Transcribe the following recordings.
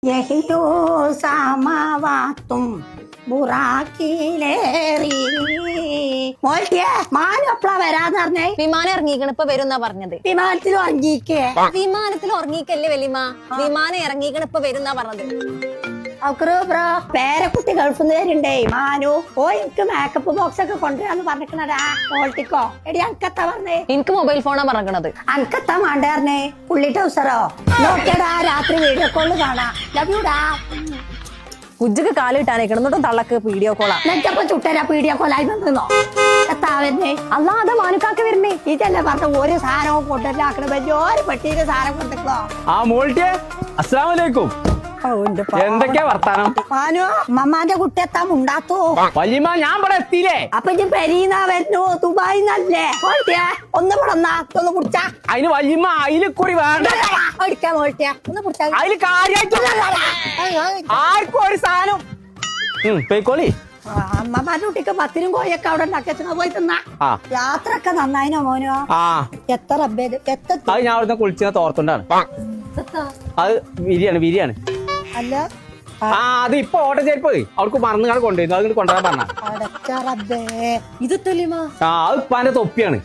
യഹിയോ സാമാവാത്തും ബുറാക്കിലേറി. മോൾട്ടിയെ മാനം എപ്പളാ വരാന്ന് പറഞ്ഞേ? വിമാനം ഇറങ്ങിക്കണ ഇപ്പൊ വരുന്നാ പറഞ്ഞത്. വിമാനത്തിൽ ഉറങ്ങിക്കേ? വിമാനത്തിൽ ഉറങ്ങിക്കല്ലേ വലിയമ്മ, വിമാനം ഇറങ്ങിക്കണ ഇപ്പൊ വരുന്നാ പറഞ്ഞത്. ബ്രോ പേരക്കുട്ടി ഗൾഫിൽ നിന്ന് വരുണ്ടേ മാനു. ഓ എനിക്ക് മേക്കപ്പ് ബോക്സ് ഒക്കെ കൊണ്ടുവരാന്ന് പറഞ്ഞിക്കണടാ. മോൾട്ടിക്കോ എടി അനക്കത്താ പറഞ്ഞേ? എനിക്ക് മൊബൈൽ ഫോണാ പറഞ്ഞത്. അനക്കത്താ മാണ്ടായിരുന്നേ? പുള്ളി ടൗസറോ? നോക്കിയടാ രാത്രി വീഡിയോ കോള് കാണാ. ലവ് യുടാ. കുജ്ജക്ക് കാലിട്ടാനേക്കണം എന്നിട്ടും തള്ളക്ക് വീഡിയോ കോളാ. നെറ്റപ്പോ ചുട്ടരാ വീഡിയോ കോളായി നിന്നോ? എത്താ വരുന്നേ? അല്ലാതെ മാനുക്കാക്ക് വരുന്നേ. ഇതല്ലേ പറഞ്ഞ ഒരു സാധനവും കൊണ്ടുവരാക്കണ വലിയൊരു പെട്ടിയില് സാധനം കൊണ്ടിട്ടോ. ആ മോൾട്ടിയെ അസ്സലാമു അലൈക്കും. എന്തൊക്കെയാ വർത്താനം? മാനു മമ്മാന്റെ കുട്ടി എത്താ മുണ്ടാത്തോ? വല്യമ്മ ഞാൻ ഇവിടെ എത്തിയില്ലേ? അപ്പൊ ഇജ്ജ് പെരീന്നാ വരുന്നു, ദുബായിന്നല്ലേ? മോൾട്ടിയെ ഒന്ന് വിടന്നാ ഒന്ന് കുടിച്ചാ. അതിന് വല്യമ്മ അയില് കൂടി വേണ്ട. അടിക്കാ മോൾട്ടിയെ ഒന്ന് കുടിച്ചാ. അതില് കാര്യായിട്ട് ആർക്കും ഒരു സാധനം പേക്കോളി. അമ്മമാരുടെ കുട്ടിക്ക് പത്തിനും കോയൊക്കെ അവിടെ ഉണ്ടാക്കിയ പോയി തിന്നാ. യാത്ര ഒക്കെ നന്നായിനോ മോനോ? ആ എത്ര എത്ര അത് ഞാൻ അവിടുന്ന് കുളിച്ച തോർത്തുണ്ടാണ്. അത് വിരിയാണ്. അല്ല അത് ഇപ്പൊ ഓട്ടം ചേരിപ്പ് അവർക്ക് മറന്നു കാണാൻ കൊണ്ടുവരുന്നു. അത് കൊണ്ടുവരാൻ പറഞ്ഞ ഇത് തെളിമാ. അത് ഇപ്പാന്റെ തൊപ്പിയാണ്.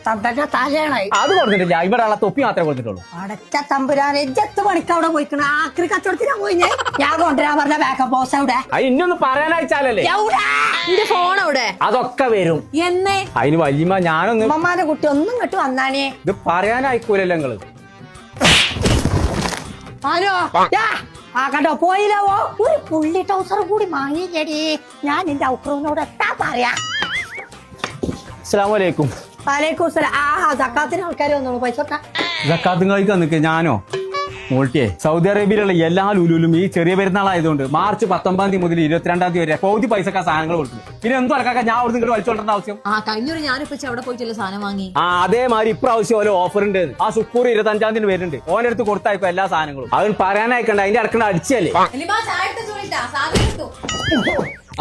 തലയാണായി അത് കൊടുത്തിട്ടില്ല. ഇവിടെ ഉള്ള തൊപ്പി മാത്രമേ കൊടുത്തിട്ടുള്ളൂ. അടച്ച തമ്പുരാനെ ജത്ത് പണിക്ക് അവിടെ പോയിക്കണ ആക്രി കച്ചവടത്തിനാ പോയിഞ്ഞേ. ഞാൻ കൊണ്ടുവരാൻ പറഞ്ഞ ബാക്കപ്പ് ബോക്സ് അവിടെ. അത് ഇന്നൊന്ന് പറയാനയച്ചാലല്ലേ. എന്റെ ഫോൺ അവിടെ. അതൊക്കെ വരും എന്നേ. അതിന് വല്യമ്മ ഞാനൊന്ന് അമ്മമാരുടെ കുട്ടി ഒന്നും ഇങ്ങോട്ട് വന്നാനേ. ഇത് പറയാനായിക്കൂലല്ലോ നിങ്ങള്. ആരോ ആ കണ്ടോ പോയില്ലവോ? ഒരു പുള്ളി ടൗസർ കൂടി വാങ്ങിയടി. ഞാൻ നിന്റെ ഔക്രൂനോട് എത്താ പറയാ. അസ്സലാമു അലൈക്കും. വലൈക്കും സലാം. ആ സക്കാത്തിന് ആൾക്കാർ വന്നോളൂ. പൈസ സക്കാത്തും കഴിക്കാൻ നിൽക്കുക. ഞാനോ മോൾട്ടിയെ സൗദി അറേബ്യയിലുള്ള എല്ലാ ലുലുലും ഈ ചെറിയ പെരുന്നാളായതുകൊണ്ട് മാർച്ച് 19 മുതൽ 22 വരെ പൗതി പൈസക്കാ സാധനങ്ങൾ കൊടുക്കുന്നത്. പിന്നെ എന്തും അടക്കാക്കാൻ ഞാൻ അവിടെ ഇങ്ങോട്ട് വലിച്ചോണ്ടേണ്ട ആവശ്യം? കഴിഞ്ഞൊരു ഞാനിപ്പോ അവിടെ പോയിട്ടില്ല സാധനം വാങ്ങി. അതേമാതിരി ഇപ്രാവശ്യം ഓരോ ഓഫർ ഉണ്ട്. ആ ശുക്കൂർ 25 വരുന്നുണ്ട്. ഓനെടുത്ത് കൊടുത്തായിപ്പോ എല്ലാ സാധനങ്ങളും. അതിന് പറയാനായിക്കണ്ട. അതിന്റെ ഇറക്കണ അടിച്ചല്ലേ.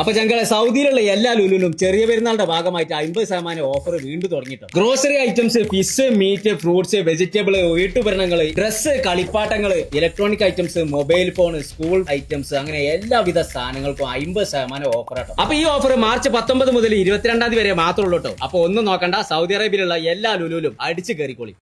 അപ്പൊ ഞങ്ങളെ സൗദിയിലുള്ള എല്ലാ ലുലുലും ചെറിയ പെരുന്നാളുടെ ഭാഗമായിട്ട് 50% ഓഫർ വീണ്ടും തുടങ്ങിയിട്ടുണ്ട്. Grocery items, fish, meat, fruits, vegetable, വീട്ടുപകരണങ്ങള്, ഡ്രസ്സ്, കളിപ്പാട്ടങ്ങള്, electronic items, mobile phone, school items, അങ്ങനെ എല്ലാവിധ സാധനങ്ങൾക്കും 50% ഓഫർ ആട്ടോ. അപ്പൊ ഈ ഓഫർ മാർച്ച് 19 മുതൽ 22 വരെ മാത്രമേ ഉള്ളൂ കേട്ടോ. അപ്പൊ ഒന്നും നോക്കണ്ട, സൗദി അറേബ്യയിലുള്ള എല്ലാ ലുലുലും അടിച്ചു കയറിക്കോളി.